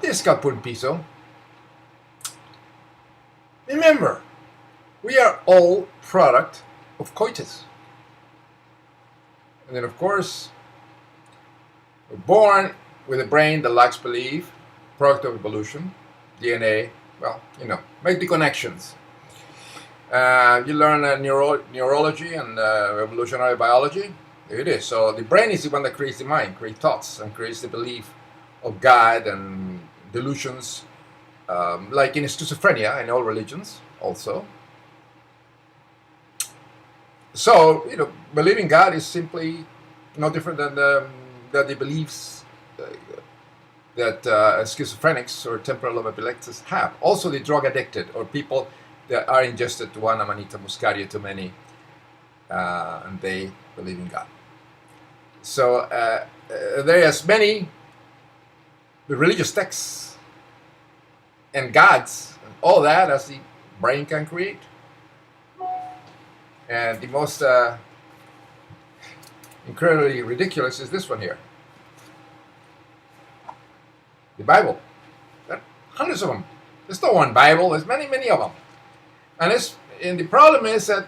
this Capun Piso. Remember, we are all product of coitus. And then, of course, we're born with a brain that lacks belief, product of evolution, DNA. Well, make the connections. You learn neurology and evolutionary biology. There it is. So the brain is the one that creates the mind, creates thoughts, and creates the belief of God and delusions, like in schizophrenia in all religions also. So, believing God is simply no different than the beliefs that schizophrenics or temporal lobe epileptics have. Also, the drug addicted or people that are ingested to one amanita muscaria too many, and they believe in God. So there are as many religious texts and gods and all that as the brain can create. And the most incredibly ridiculous is this one here. The Bible. There are hundreds of them. There's no one Bible. There's many, many of them. And the problem is that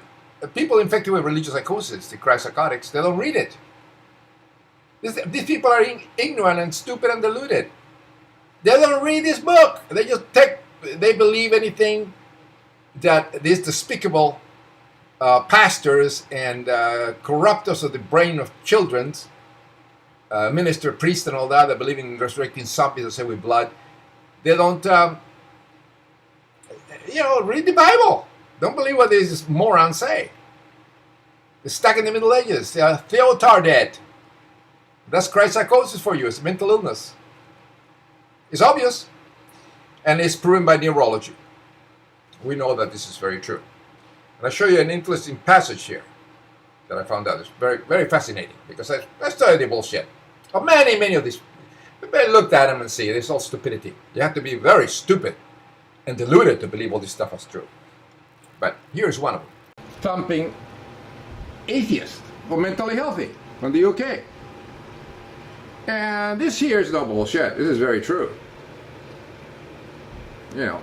people infected with religious psychosis, the cryptopsychotics, they don't read it. These people are ignorant and stupid and deluded. They don't read this book. They believe anything that these despicable pastors and corruptors of the brain of children, minister, priest, and all that believe in resurrecting zombies, say with blood. They don't, read the Bible. Don't believe what these morons say. They're stuck in the Middle Ages. They are Theotarded. That's cryptopsychosis for you. It's mental illness. It's obvious, and it's proven by neurology. We know that this is very true. And I'll show you an interesting passage here that I found out. It's very, very fascinating because I studied the bullshit. But many, many of these, I looked at them and see it's all stupidity. You have to be very stupid and deluded to believe all this stuff is true. But here's one of them. Thumping atheist or mentally healthy from the UK. And this here is no bullshit. This is very true.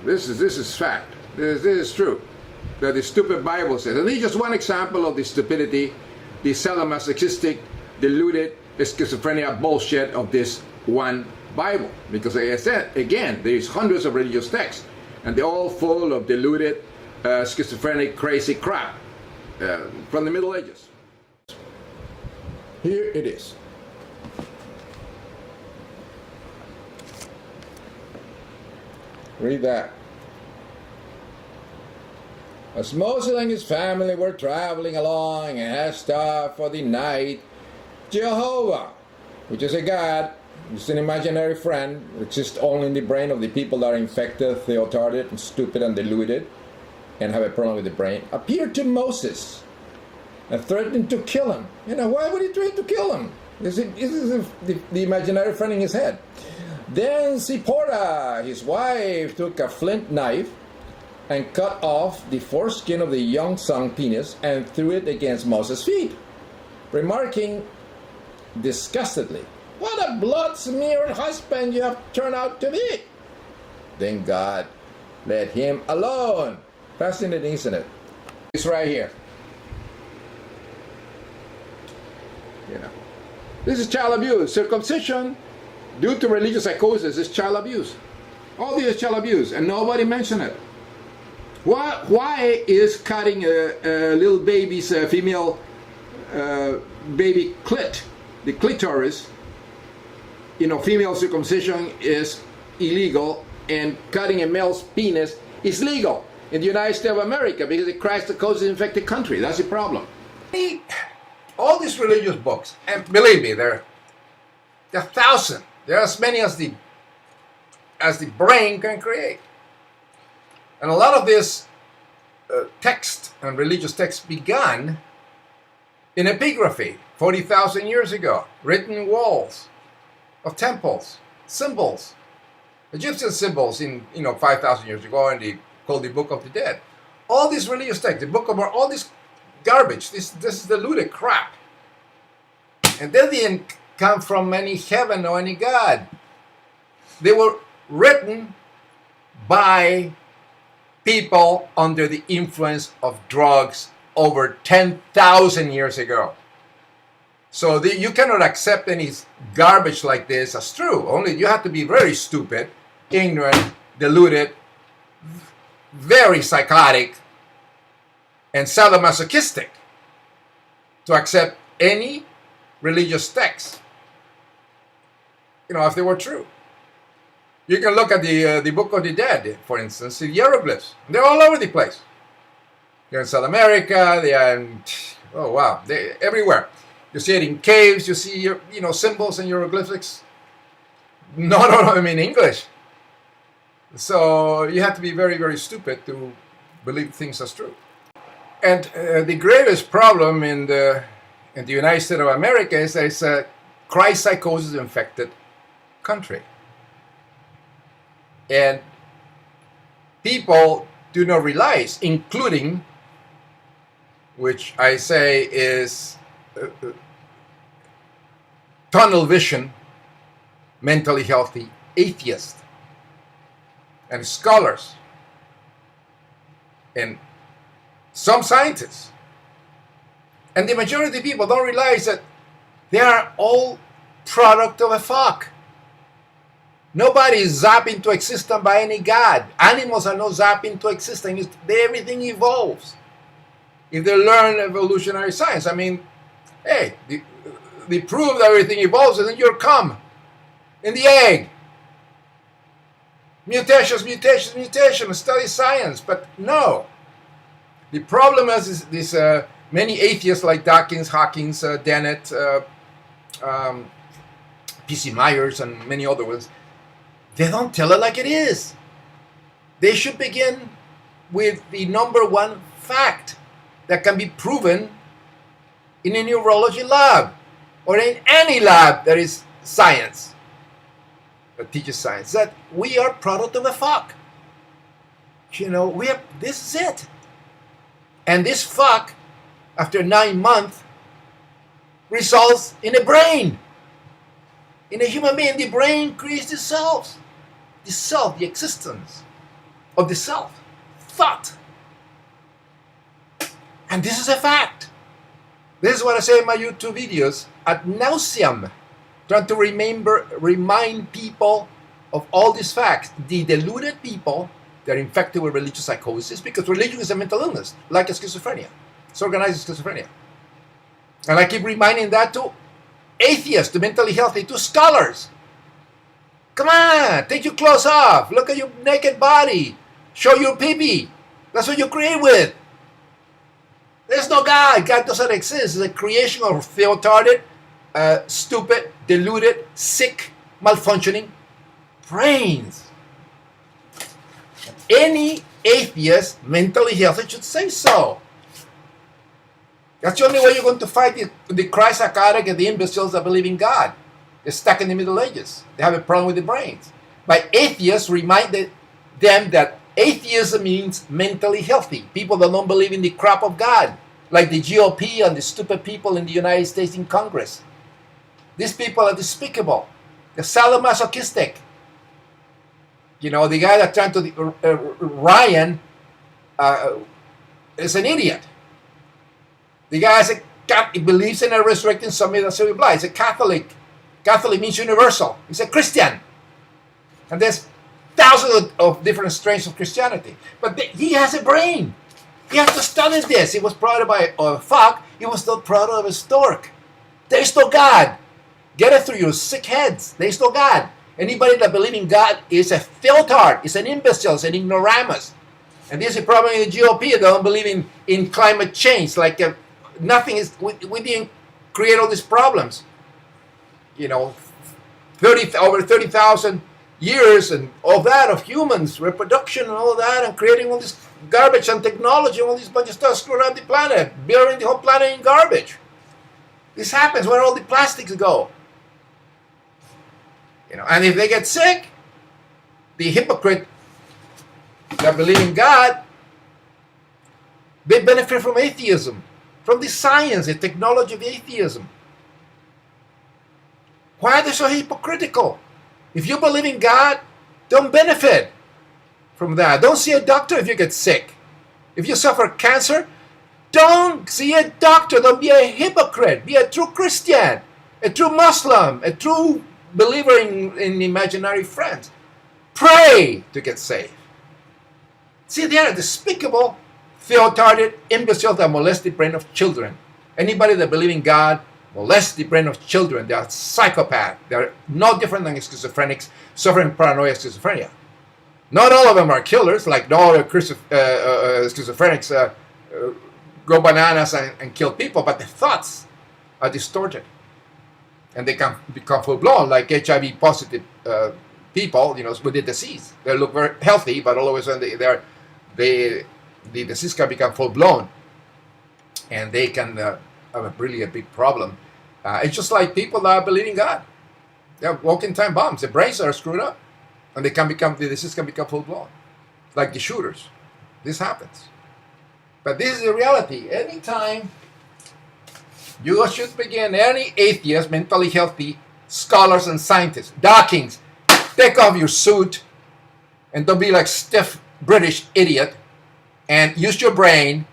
This is fact. This is true. That the stupid Bible says. And this is just one example of the stupidity, the sadomasochistic, deluded, schizophrenia bullshit of this one Bible. Because like I said, again, there's hundreds of religious texts, and they're all full of deluded, schizophrenic, crazy crap from the Middle Ages. Here it is. Read that. As Moses and his family were traveling along and had stopped for the night, Jehovah, which is a god, it's an imaginary friend, exists only in the brain of the people that are infected, theotarded, and stupid and deluded, and have a problem with the brain, appeared to Moses and threatened to kill him. Why would he threaten to kill him? This is the imaginary friend in his head. Then Zipporah, his wife, took a flint knife and cut off the foreskin of the young son penis and threw it against Moses' feet, remarking disgustedly, "What a blood-smeared husband you have turned out to be." Then God let him alone. Fascinating, isn't it? It's right here. This is child abuse. Circumcision due to religious psychosis is child abuse. All this is child abuse, and nobody mentioned it. Why is cutting a little baby's female baby clit, the clitoris, female circumcision is illegal, and cutting a male's penis is legal in the United States of America because it cracks the psychosis-infected country? That's the problem. All these religious books, and believe me, there are thousands. There are as many as the brain can create. And a lot of this text and religious text began in epigraphy 40,000 years ago, written in walls of temples, symbols, Egyptian symbols in 5,000 years ago, and called the Book of the Dead. All these religious texts, the Book of all this garbage, this is deluded crap, and they didn't come from any heaven or any God. They were written by people under the influence of drugs over 10,000 years ago. So you cannot accept any garbage like this as true. Only you have to be very stupid, ignorant, deluded, very psychotic, and sadomasochistic to accept any religious text, if they were true. You can look at the Book of the Dead, for instance, the hieroglyphs. They're all over the place. They're in South America. They are they're everywhere. You see it in caves. You see symbols and hieroglyphics. No, I mean English. So you have to be very, very stupid to believe things as true. And the gravest problem in the United States of America is that it's a psychosis infected country. And people do not realize, including, which I say is tunnel vision, mentally healthy atheists and scholars and some scientists. And the majority of people don't realize that they are all product of a fuck. Nobody is zapped into existence by any god. Animals are not zapped into existence. Everything evolves. If they learn evolutionary science, I mean, hey, they prove that everything evolves and then you're cum in the egg. Mutations, study science, but no. The problem is this many atheists like Dawkins, Hawkins, Dennett, P.C. Myers, and many other ones, they don't tell it like it is. They should begin with the number one fact that can be proven in a neurology lab or in any lab that is science, that teaches science, that we are product of a fuck. This is it. And this fuck, after 9 months, results in a brain. In a human being, the brain creates the self, the existence of the self, thought. And this is a fact. This is what I say in my YouTube videos ad nauseam, trying to remind people of all these facts. The deluded people, they're infected with religious psychosis, because religion is a mental illness, like a schizophrenia. It's organized schizophrenia. And I keep reminding that to atheists, to mentally healthy, to scholars. Come on, take your clothes off. Look at your naked body. Show your pee-pee. That's what you create with. There's no God. God doesn't exist. It's a creation of retarded, stupid, deluded, sick, malfunctioning brains. Any atheist, mentally healthy, should say so. That's the only way you're going to fight the Christ-psychotic and the imbeciles that believe in God. They're stuck in the Middle Ages. They have a problem with the brains. By atheists, remind them that atheism means mentally healthy. People that don't believe in the crap of God, like the GOP and the stupid people in the United States in Congress. These people are despicable. They're sadomasochistic. The guy that's trying to, Ryan, is an idiot. The guy he believes in a resurrecting somebody that's so blind. He's a Catholic. Catholic means universal. He's a Christian. And there's thousands of different strains of Christianity. But he has a brain. He has to study this. He was brought up by a fuck. He was not brought up a stork. There's no God. Get it through your sick heads. There's no God. Anybody that believes in God is a filtard. Is an imbecile. Is an ignoramus. And this is a problem in the GOP. They don't believe in climate change. Nothing is. We didn't create all these problems. Over 30,000 years and all that of humans, reproduction and all that, and creating all this garbage and technology and all this bunch of stuff screwing around the planet, burying the whole planet in garbage. This happens. Where all the plastics go? And if they get sick, the hypocrite that believe in God, they benefit from atheism, from the science, the technology of atheism. Why are they so hypocritical? If you believe in God, don't benefit from that. Don't see a doctor if you get sick. If you suffer cancer, don't see a doctor. Don't be a hypocrite. Be a true Christian, a true Muslim, a true believer in imaginary friends. Pray to get saved. See, they are despicable, theotarded imbeciles that molest the brain of children. Anybody that believes in God molests the brain of children. They are psychopaths. They are no different than schizophrenics suffering paranoia schizophrenia. Not all of them are killers, like all schizophrenics go bananas and kill people, but the thoughts are distorted. And they can become full-blown, like HIV positive people, with the disease. They look very healthy, but all of a sudden the disease can become full-blown. And they can have really a big problem. It's just like people that believe in God. They're walking time bombs. Their brains are screwed up. And the disease can become full-blown. Like the shooters. This happens. But this is the reality. Anytime you should begin, any atheist, mentally healthy, scholars and scientists, Dawkins, take off your suit and don't be like stiff British idiot and use your brain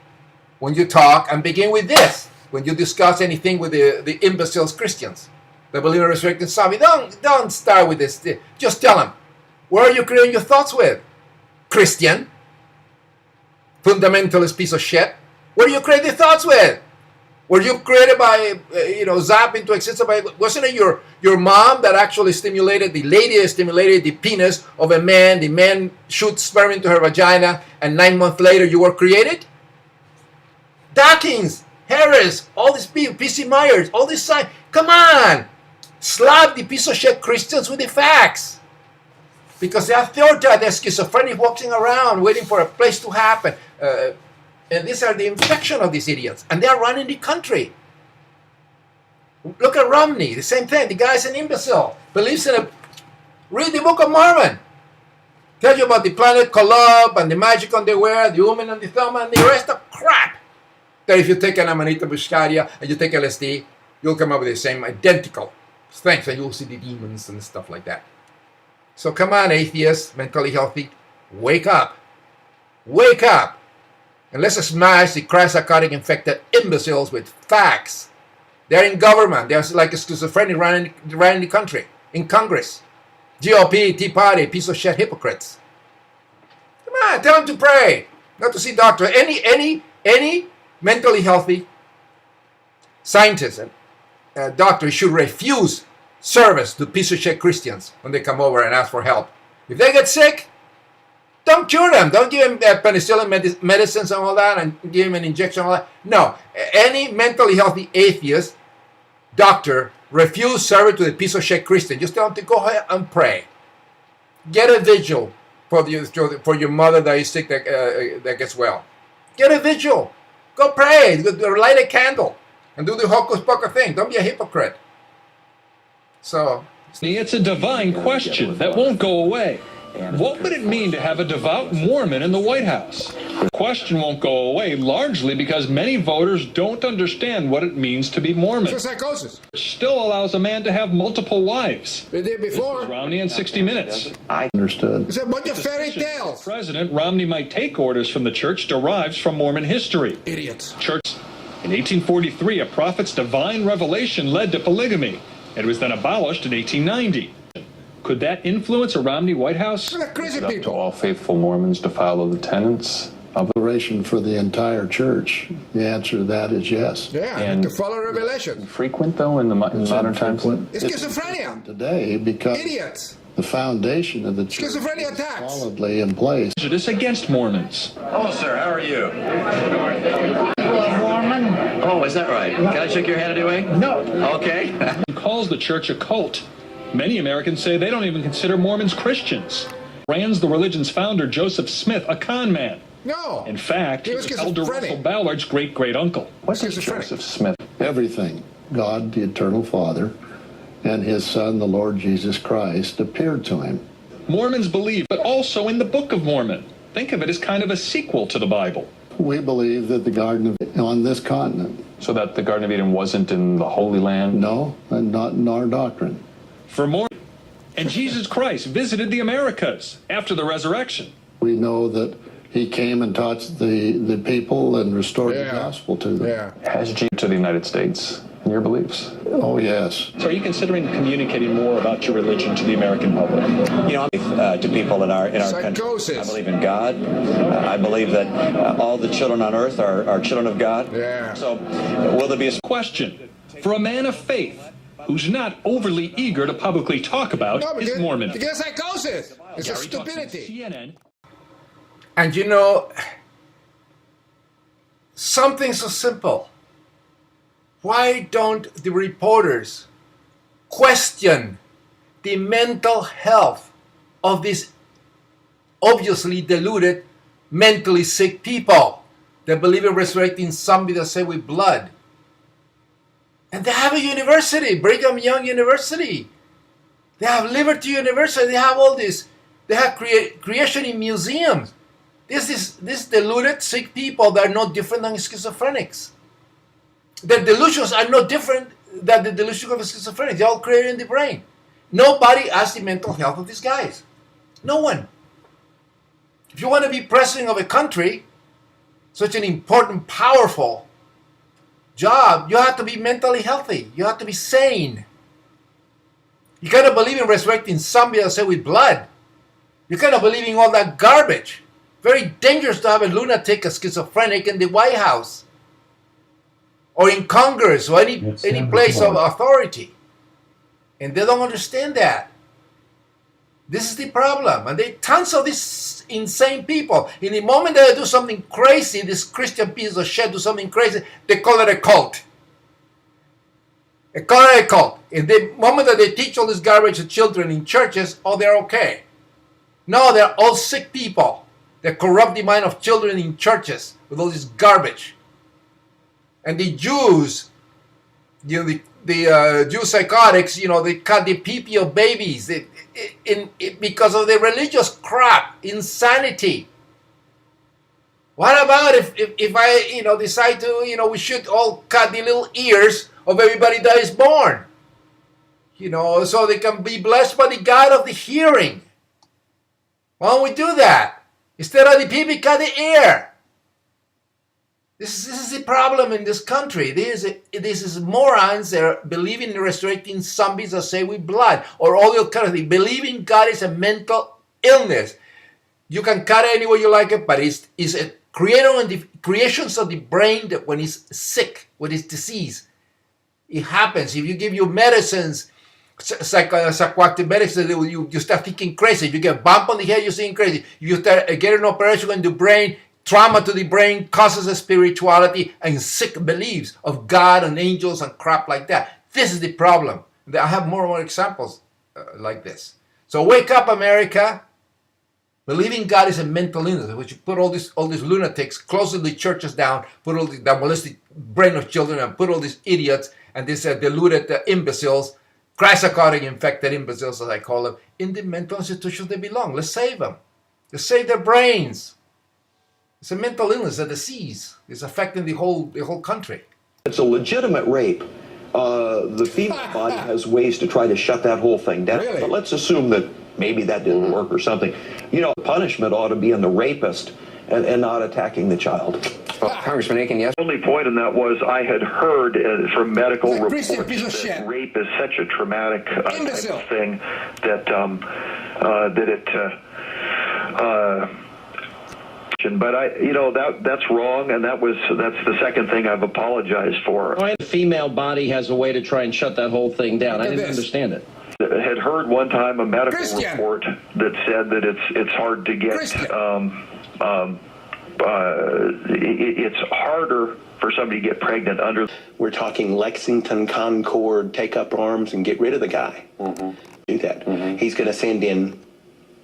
when you talk and begin with this. When you discuss anything with the imbeciles Christians, the believe in resurrected zombie, don't start with this. Just tell them, where are you creating your thoughts with? Christian, fundamentalist piece of shit. Where do you create your thoughts with? Were you created by, zap into existence by, wasn't it your mom that actually stimulated, the lady that stimulated the penis of a man, the man shoots sperm into her vagina, and 9 months later you were created? Dawkins, Harris, all these people, P.C. Myers, all this science, come on! Slap the piece of shit Christians with the facts. Because they are theotard, they're schizophrenic walking around waiting for a place to happen. And these are the infection of these idiots. And they are running the country. Look at Romney, the same thing. The guy's an imbecile. Believes in a... Read the Book of Mormon. Tell you about the planet Kolob and the magic underwear, the woman on the thumb, and the rest of crap. That if you take an Amanita Muscaria and you take LSD, you'll come up with the same identical things. And you'll see the demons and stuff like that. So come on, atheists, mentally healthy, wake up. Wake up. And let's smash the cry-psychotic infected imbeciles with facts. They're in government. They're like a schizophrenic running the country, in Congress. GOP, Tea Party, piece of shit hypocrites. Come on, tell them to pray, not to see doctors. Any mentally healthy scientist and doctor should refuse service to piece of shit Christians when they come over and ask for help. If they get sick, don't cure them. Don't give them penicillin medicines and all that and give them an injection and all that. No. Any mentally healthy atheist doctor refuse service to the piece of shit Christian. Just tell them to go ahead and pray. Get a vigil for your mother that is sick that gets well. Get a vigil. Go pray. Light a candle and do the hocus pocus thing. Don't be a hypocrite. So it's a divine question that won't go away. What would it mean to have a devout Mormon in the White House? The question won't go away largely because many voters don't understand what it means to be Mormon. It's psychosis. It still allows a man to have multiple wives. They did before. Romney in 60 Minutes. I understood. It's a bunch of fairy tales. President Romney might take orders from the church derives from Mormon history. Idiots. Church. In 1843, a prophet's divine revelation led to polygamy. It was then abolished in 1890. Could that influence a Romney White House? Look at crazy It's up to people. all faithful Mormons to follow the tenets of Revelation for the entire church. The answer to that is yes. Yeah, And- to follow revelation. frequent, though, in modern times. It's schizophrenia. Today, because Idiots. the foundation of the church Schizophrenia is attacks. solidly in place. Prejudice against Mormons. Hello, sir. How are you? Mormon? Oh, is that right? Can I shake your hand anyway? No. Okay. Calls the church a cult. Many Americans say they don't even consider Mormons Christians. Brands the religion's founder, Joseph Smith, a con man. No. In fact, He he was was Elder schizophrenic. Russell Ballard's great-great-uncle. What does Schizophrenic. Joseph Smith? Everything, God, the eternal Father, and his Son, the Lord Jesus Christ, appeared to him. Mormons believe, but also in the Book of Mormon. Think of it as kind of a sequel to the Bible. We believe that the Garden of on this continent. So that the Garden of Eden wasn't in the Holy Land? No, and not in our doctrine. For more, And Jesus Christ visited the Americas after the resurrection. We know that he came and taught the people and restored the gospel to them. Yeah. Has Jesus to the United States in your beliefs? Oh, yes. So are you considering communicating more about your religion to the American public? You know, to people in our country. Psychosis. I believe in God. I believe that all the children on earth are children of God. Yeah. So, will there be a Question. For a man of faith who's not overly eager to publicly talk about his Mormon. Because psychosis. It's a Gary talks on stupidity. CNN. And you know, something so simple. Why don't the reporters question the mental health of these obviously deluded, mentally sick people that believe in resurrecting somebody that say with blood? And they have a university, Brigham Young University. They have Liberty University. They have all this. They have creation in museums. This deluded, sick people that are no different than schizophrenics. Their delusions are no different than the delusions of schizophrenics. They're all created in the brain. Nobody asks the mental health of these guys. No one. If you want to be president of a country, such an important, powerful job, you have to be mentally healthy. You have to be sane. You cannot believe in resurrecting somebody that say with blood. You cannot believe in all that garbage. Very dangerous to have a lunatic, a schizophrenic in the White House or in Congress or any place of authority. And they don't understand that. This is the problem. And there are tons of these insane people. In the moment that they do something crazy, this Christian piece of shit do something crazy, they call it a cult. They call it a cult. In the moment that they teach all this garbage to children in churches, oh, they're okay. No, they're all sick people. They corrupt the mind of children in churches with all this garbage. And the Jews, you know, the Jew psychotics, you know, they cut the pee-pee of babies because of their religious crap, insanity. What about if I, you know, decide to, you know, we should all cut the little ears of everybody that is born, you know, so they can be blessed by the God of the hearing? Why don't we do that? Instead of the pee-pee, cut the ear. This is the problem in this country. This is morons that are believing in resurrecting zombies that say with blood, or all the kind of thing. Believing God is a mental illness. You can cut it any way you like it, but it's a creations of the brain that when it's sick, when it's disease, it happens. If you give you medicines, psychoactive medicine, you start thinking crazy. If you get a bump on the head, you're seeing crazy. You start getting an operation in the brain, trauma to the brain causes a spirituality and sick beliefs of God and angels and crap like that. This is the problem. I have more and more examples like this. So wake up, America. Believing God is a mental illness, which you put all these lunatics, close the churches down, put all the molested brain of children, and put all these idiots and these deluded imbeciles, cryptochronic infected imbeciles, as I call them, in the mental institutions they belong. Let's save them. Let's save their brains. It's a mental illness, a disease. It's affecting the whole country. It's a legitimate rape. The female body has ways to try to shut that whole thing down. Really? But let's assume that maybe that didn't work or something. You know, punishment ought to be in the rapist and not attacking the child. Congressman Aiken, yes? The only point in that was I had heard from medical reports that rape is such a traumatic type of thing that but you know, that's wrong, and that's the second thing I've apologized for. The female body has a way to try and shut that whole thing down. I didn't understand it. I had heard one time a medical report that said that it's hard to get. It's harder for somebody to get pregnant under. We're talking Lexington, Concord, take up arms and get rid of the guy. Mm-hmm. Do that. Mm-hmm. He's going to send in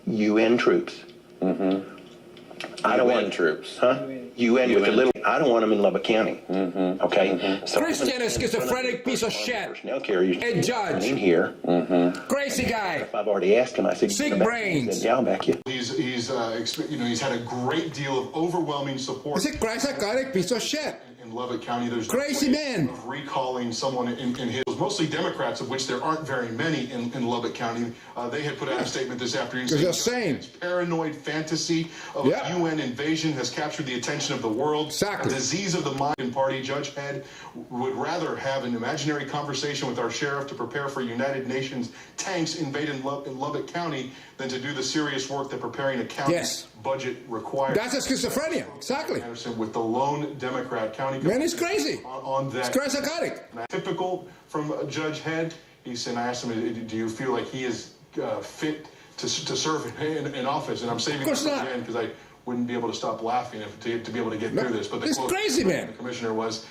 UN troops. Mm-hmm. I don't want troops, huh? UN with a little. I don't want them in Lubbock County. Mm-hmm. Okay. Mm-hmm. So Christian is schizophrenic piece of shit. Personnel carriers. A judge. In here. Mm-hmm. Crazy guy. If I've already asked him, I said, sick brains. Yeah, I'll back you. He's had a great deal of overwhelming support. He's a psychotic piece of shit. In Lubbock County, there's crazy man of recalling someone in his was mostly Democrats, of which there aren't very many in Lubbock County. They had put out a statement this afternoon saying it's paranoid fantasy of a UN invasion has captured the attention of the world. Exactly. A disease of the mind and party. Judge Head would rather have an imaginary conversation with our sheriff to prepare for United Nations tanks invading Lubbock County than to do the serious work that preparing a county budget requires. That's a schizophrenia, exactly. With the lone Democrat county. Man, he's crazy. On that. It's crazy psychotic. Typical from Judge Head. He said, I asked him, do you feel like he is fit to serve in office? And I'm saving this again because I wouldn't be able to stop laughing to be able to get through this. But the quote crazy, man. The commissioner was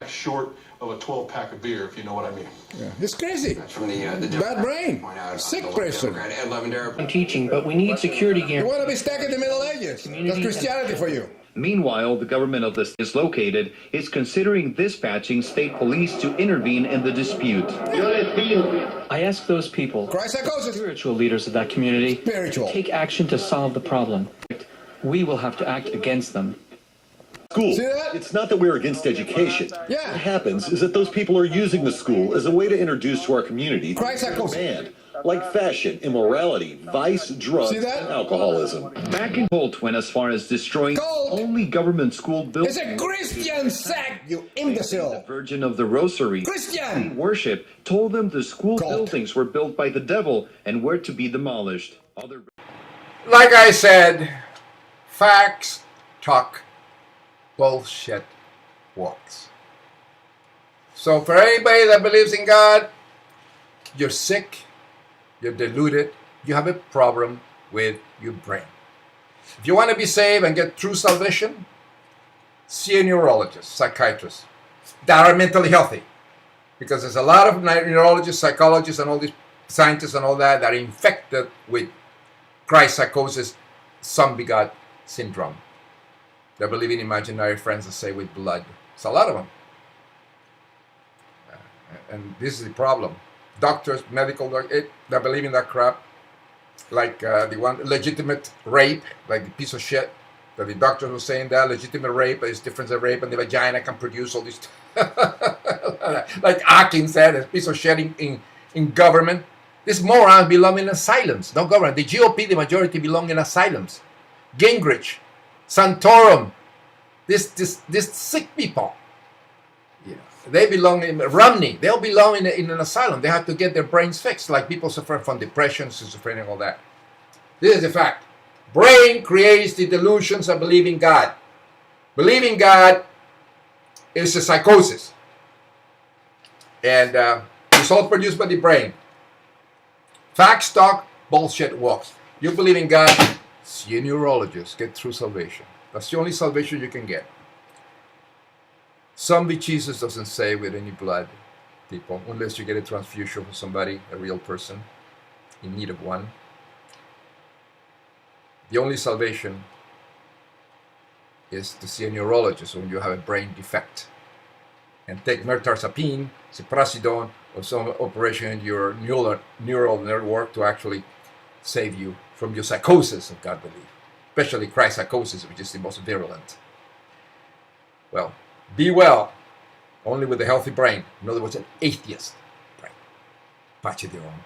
short of a 12-pack of beer, if you know what I mean. Yeah, it's crazy. That's from the bad brain, sick person. I'm teaching, but we need security guarantees. You want to be stuck in the Middle Ages? That's Christianity for you. Meanwhile, the government of the state is located is considering dispatching state police to intervene in the dispute. I ask those people, spiritual leaders of that community, to take action to solve the problem. We will have to act against them. School. It's not that we're against education. What happens is that those people are using the school as a way to introduce to our community banned, like fashion, immorality, vice, drugs, and alcoholism. Back in Colt went as far as destroying only government school buildings. It's a Christian sect, you imbecile. The Virgin of the Rosary, Christian worship, told them the school buildings were built by the devil and were to be demolished. Like I said, facts talk, bullshit walks. So for anybody that believes in God, you're sick, you're deluded, you have a problem with your brain. If you want to be saved and get true salvation, see a neurologist, psychiatrist that are mentally healthy. Because there's a lot of neurologists, psychologists, and all these scientists and all that are infected with Christ psychosis, some begot syndrome. They believe in imaginary friends that say with blood. It's a lot of them. And this is the problem. Doctors, medical doctors, they believe in that crap. Like the one, legitimate rape, like the piece of shit that the doctors were saying that legitimate rape is different than rape and the vagina can produce all this. Like Akin said, a piece of shit in government. These morons belong in asylums, no government. The GOP, the majority, belong in asylums. Gingrich, Santorum, this sick people. Yeah. They belong in Romney. They'll belong in an asylum. They have to get their brains fixed, like people suffering from depression, schizophrenia, and all that. This is the fact. Brain creates the delusions of believing God. Believing God is a psychosis. And it's all produced by the brain. Facts talk, bullshit walks. You believe in God, see a neurologist, get true salvation. That's the only salvation you can get. Zombie Jesus doesn't save with any blood, people, unless you get a transfusion from somebody, a real person, in need of one. The only salvation is to see a neurologist when you have a brain defect. And take mirtazapine, ciprasidone, or some operation in your neural network to actually save you from your psychosis of God belief. Especially Christ psychosis, which is the most virulent. Well, be well, only with a healthy brain. In other words, an atheist brain. Patch it your own.